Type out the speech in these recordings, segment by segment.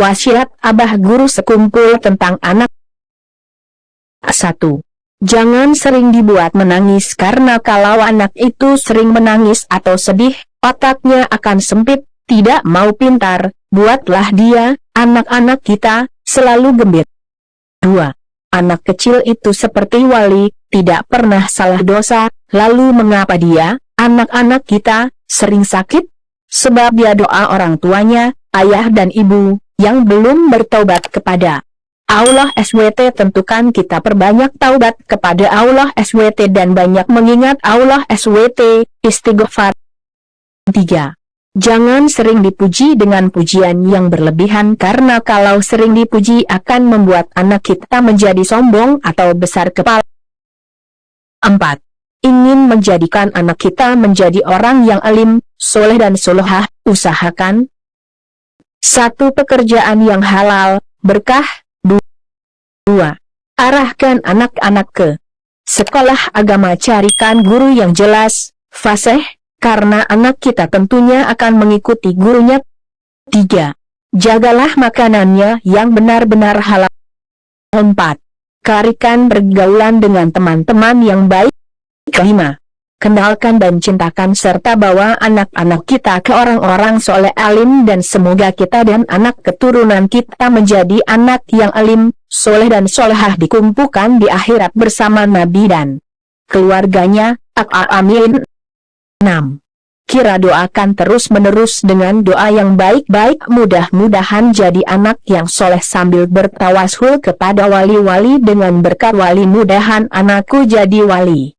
Wasiat Abah Guru Sekumpul tentang anak. 1. Jangan sering dibuat menangis karena kalau anak itu sering menangis atau sedih, otaknya akan sempit, tidak mau pintar. Buatlah dia, anak-anak kita, selalu gembira. 2. Anak kecil itu seperti wali, tidak pernah salah dosa, lalu mengapa dia, anak-anak kita, sering sakit? Sebab dia doa orang tuanya, ayah dan ibu, yang belum bertaubat kepada Allah SWT. Tentukan kita perbanyak taubat kepada Allah SWT dan banyak mengingat Allah SWT, istighfar. 3. Jangan sering dipuji dengan pujian yang berlebihan karena kalau sering dipuji akan membuat anak kita menjadi sombong atau besar kepala. 4. Ingin menjadikan anak kita menjadi orang yang alim, soleh dan solehah, usahakan 1. Pekerjaan yang halal, berkah. 2. Arahkan anak-anak ke sekolah agama, carikan guru yang jelas, fasih, karena anak kita tentunya akan mengikuti gurunya. 3. Jagalah makanannya yang benar-benar halal. 4. Carikan pergaulan dengan teman-teman yang baik. 5. Kenalkan dan cintakan serta bawa anak-anak kita ke orang-orang soleh alim dan semoga kita dan anak keturunan kita menjadi anak yang alim, soleh dan solehah dikumpulkan di akhirat bersama Nabi dan keluarganya. Amin. 6. Kira doakan terus-menerus dengan doa yang baik-baik, mudah-mudahan jadi anak yang soleh sambil bertawasul kepada wali-wali dengan berkat wali mudahan anakku jadi wali.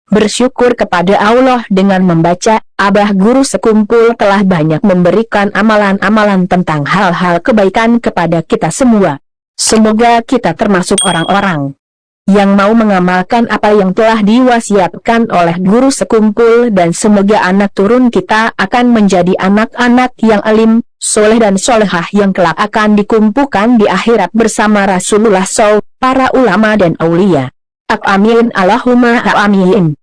Bersyukur kepada Allah dengan membaca, Abah Guru Sekumpul telah banyak memberikan amalan-amalan tentang hal-hal kebaikan kepada kita semua. Semoga kita termasuk orang-orang yang mau mengamalkan apa yang telah diwasiatkan oleh Guru Sekumpul dan semoga anak turun kita akan menjadi anak-anak yang alim, soleh dan solehah yang kelak akan dikumpulkan di akhirat bersama Rasulullah SAW, para ulama dan aulia. Amin Allahumma amin.